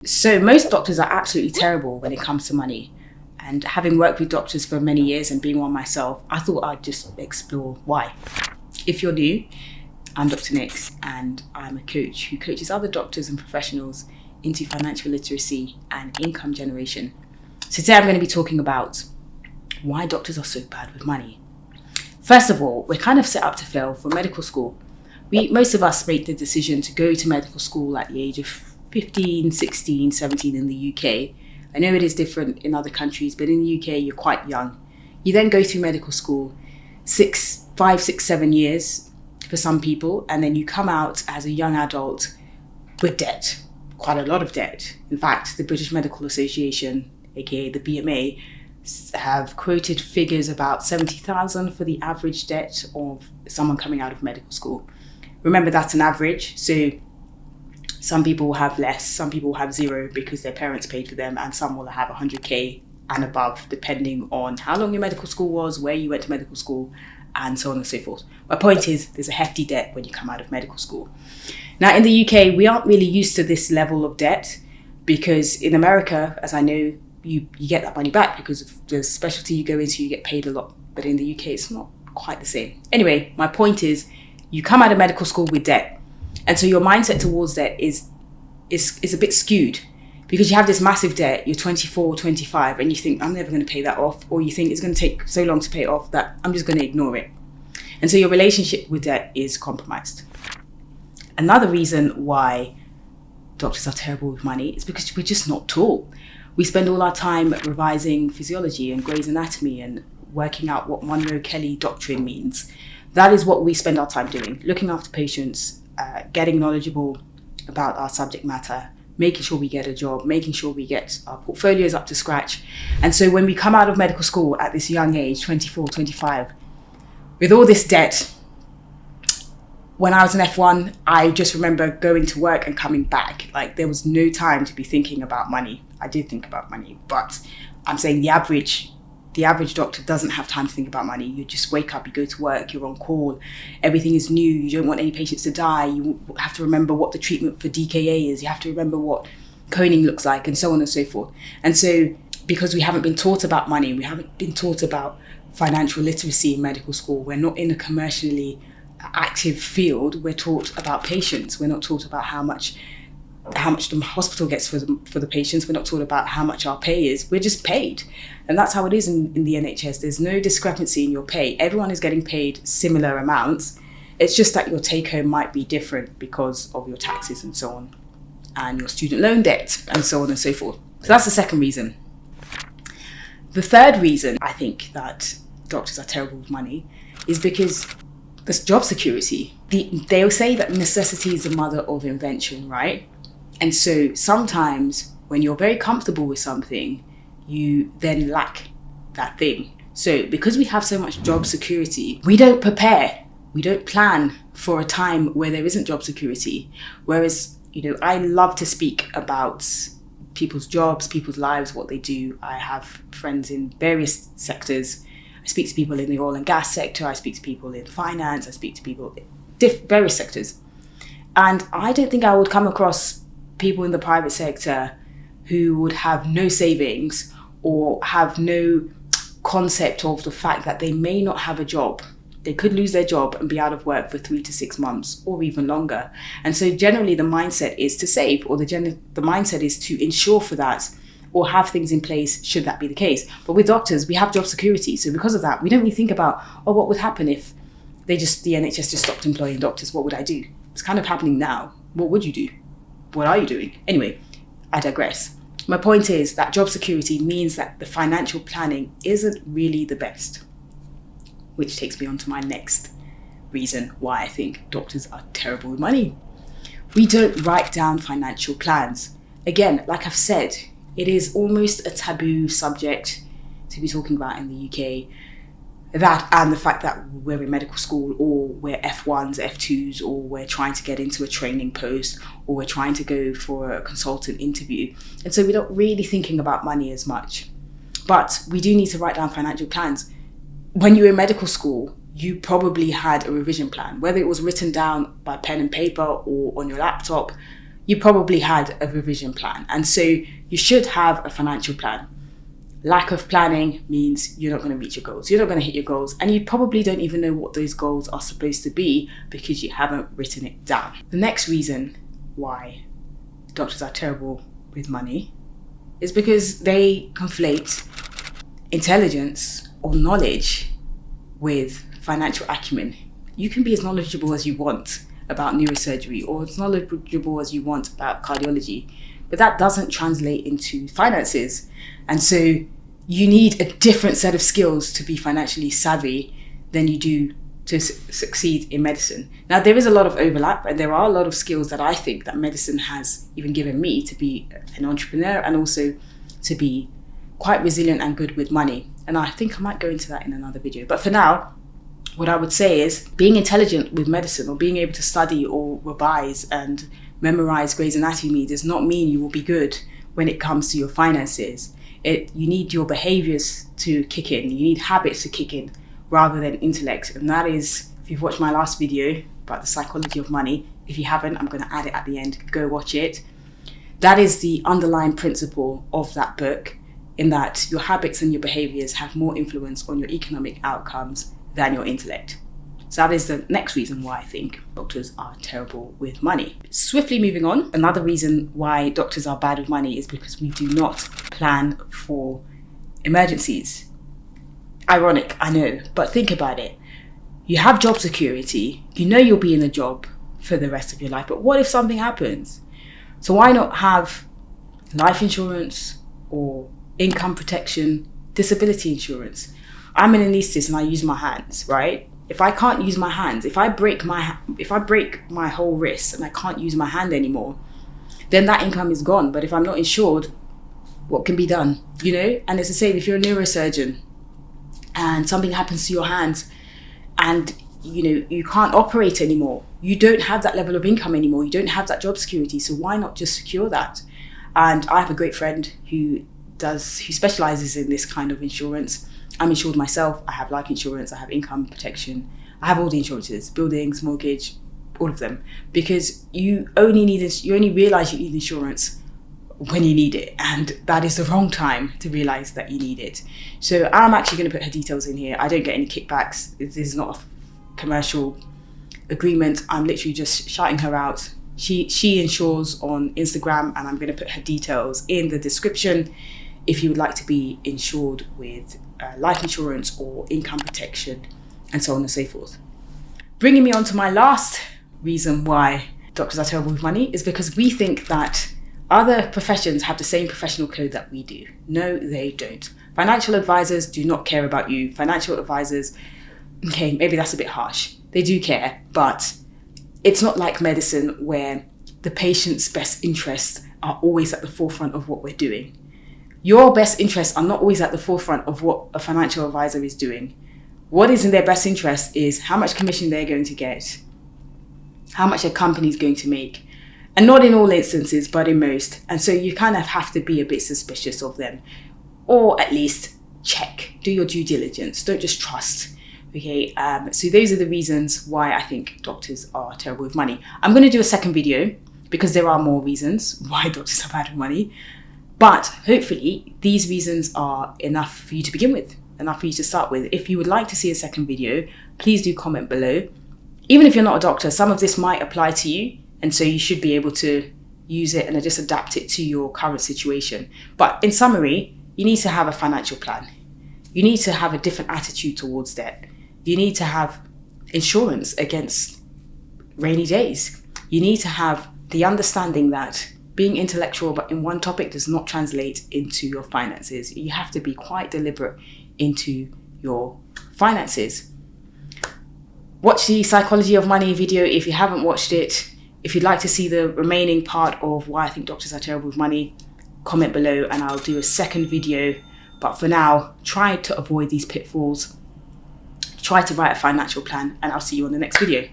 So most doctors are absolutely terrible when it comes to money. And having worked with doctors for many years and being one myself, I thought I'd just explore why. If you're new, I'm Dr. Nix and I'm a coach who coaches other doctors and professionals into financial literacy and income generation. So today I'm going to be talking about why doctors are so bad with money. First of all, we're kind of set up to fail for medical school. Most of us make the decision to go to medical school at the age of 15, 16, 17 in the UK. I know it is different in other countries, but in the UK, you're quite young. You then go through medical school, 5, 6, 7 years for some people, and then you come out as a young adult with debt, quite a lot of debt. In fact, the British Medical Association, aka the BMA, have quoted figures about 70,000 for the average debt of someone coming out of medical school. Remember, that's an average, so some people will have less, some people will have zero because their parents paid for them, and some will have 100k and above, depending on how long your medical school was, where you went to medical school, and so on and so forth. My point is, there's a hefty debt when you come out of medical school. Now, in the UK, we aren't really used to this level of debt because in America, as I know, you get that money back because of the specialty you go into, you get paid a lot. But in the UK, it's not quite the same. Anyway, my point is, you come out of medical school with debt. And so your mindset towards debt is a bit skewed because you have this massive debt, you're 24, 25, and you think, I'm never going to pay that off. Or you think it's going to take so long to pay it off that I'm just going to ignore it. And so your relationship with debt is compromised. Another reason why doctors are terrible with money is because we're just not taught. We spend all our time revising physiology and Gray's Anatomy and working out what Monroe Kelly doctrine means. That is what we spend our time doing, looking after patients, getting knowledgeable about our subject matter, making sure we get a job, making sure we get our portfolios up to scratch. And so when we come out of medical school at this young age, 24, 25, with all this debt, when I was in F1, I just remember going to work and coming back. Like, there was no time to be thinking about money. I did think about money, but I'm saying the average doctor doesn't have time to think about money. You just wake up, you go to work, you're on call, everything is new, you don't want any patients to die, you have to remember what the treatment for DKA is, you have to remember what coning looks like, and so on and so forth. And so because we haven't been taught about money, we haven't been taught about financial literacy in medical school, we're not in a commercially active field, we're taught about patients, we're not taught about how much the hospital gets for the patients. We're not taught about how much our pay is. We're just paid. And that's how it is in the NHS. There's no discrepancy in your pay. Everyone is getting paid similar amounts. It's just that your take home might be different because of your taxes and so on, and your student loan debt and so on and so forth. So that's the second reason. The third reason I think that doctors are terrible with money is because there's job security. They'll say that necessity is the mother of invention, right? And so sometimes when you're very comfortable with something, you then lack that thing. So because we have so much job security, we don't prepare, we don't plan for a time where there isn't job security. Whereas, I love to speak about people's jobs, people's lives, what they do. I have friends in various sectors. I speak to people in the oil and gas sector, I speak to people in finance, I speak to people in various sectors. And I don't think I would come across people in the private sector who would have no savings or have no concept of the fact that they may not have a job. They could lose their job and be out of work for 3 to 6 months or even longer. And so generally the mindset is to save, or the mindset is to insure for that or have things in place should that be the case. But with doctors, we have job security. So because of that, we don't really think about, what would happen if the NHS just stopped employing doctors? What would I do? It's kind of happening now. What would you do? What are you doing? Anyway, I digress. My point is that job security means that the financial planning isn't really the best, which takes me on to my next reason why I think doctors are terrible with money. We don't write down financial plans. Again, like I've said, it is almost a taboo subject to be talking about in the UK. That and the fact that we're in medical school, or we're F1s, F2s, or we're trying to get into a training post, or we're trying to go for a consultant interview. And so we're not really thinking about money as much. But we do need to write down financial plans. When you were in medical school, you probably had a revision plan, whether it was written down by pen and paper or on your laptop. you probably had a revision plan. And so you should have a financial plan. Lack of planning means you're not going to reach your goals. You're not going to hit your goals. And you probably don't even know what those goals are supposed to be because you haven't written it down. The next reason why doctors are terrible with money is because they conflate intelligence or knowledge with financial acumen. You can be as knowledgeable as you want about neurosurgery or as knowledgeable as you want about cardiology, but that doesn't translate into finances. And so you need a different set of skills to be financially savvy than you do to succeed in medicine. Now, there is a lot of overlap, and there are a lot of skills that I think that medicine has even given me to be an entrepreneur and also to be quite resilient and good with money. And I think I might go into that in another video. But for now, what I would say is being intelligent with medicine or being able to study or revise and memorize Grey's Anatomy does not mean you will be good when it comes to your finances. You need your behaviors to kick in. You need habits to kick in rather than intellect. And that is, if you've watched my last video about the psychology of money, if you haven't, I'm going to add it at the end. Go watch it. That is the underlying principle of that book, in that your habits and your behaviors have more influence on your economic outcomes than your intellect. So that is the next reason why I think doctors are terrible with money. Swiftly moving on, another reason why doctors are bad with money is because we do not plan for emergencies. Ironic, I know, but think about it. You have job security, you know you'll be in a job for the rest of your life, but what if something happens? So why not have life insurance or income protection, disability insurance? I'm an anaesthetist and I use my hands, right? If I can't use my hands, if I break my whole wrist and I can't use my hand anymore, then that income is gone. But if I'm not insured, what can be done? You know? And it's the same if you're a neurosurgeon and something happens to your hands and you can't operate anymore. You don't have that level of income anymore. You don't have that job security. So why not just secure that? And I have a great friend who specializes in this kind of insurance. I'm insured myself. I have life insurance. I have income protection. I have all the insurances, buildings, mortgage, all of them, because you only realize you need insurance when you need it, and that is the wrong time to realize that you need it. So I'm actually going to put her details in here. I don't get any kickbacks. This is not a commercial agreement. I'm literally just shouting her out. She insures on Instagram, and I'm going to put her details in the description if you would like to be insured with life insurance or income protection and so on and so forth. Bringing me on to my last reason why doctors are terrible with money is because we think that other professions have the same professional code that we do. No, they don't. Financial advisors do not care about you. Financial advisors, okay, maybe that's a bit harsh. They do care, but it's not like medicine where the patient's best interests are always at the forefront of what we're doing. Your best interests are not always at the forefront of what a financial advisor is doing. What is in their best interest is how much commission they're going to get, how much a company's going to make, and not in all instances, but in most. And so you kind of have to be a bit suspicious of them, or at least check, do your due diligence, don't just trust. Okay, so those are the reasons why I think doctors are terrible with money. I'm going to do a second video because there are more reasons why doctors are bad with money. But hopefully these reasons are enough for you to begin with, enough for you to start with. If you would like to see a second video, please do comment below. Even if you're not a doctor, some of this might apply to you, and so you should be able to use it and just adapt it to your current situation. But in summary, you need to have a financial plan. You need to have a different attitude towards debt. You need to have insurance against rainy days. You need to have the understanding that being intellectual but in one topic does not translate into your finances. You have to be quite deliberate into your finances. Watch the Psychology of Money video if you haven't watched it. If you'd like to see the remaining part of why I think doctors are terrible with money, comment below and I'll do a second video. But for now, try to avoid these pitfalls. Try to write a financial plan, and I'll see you on the next video.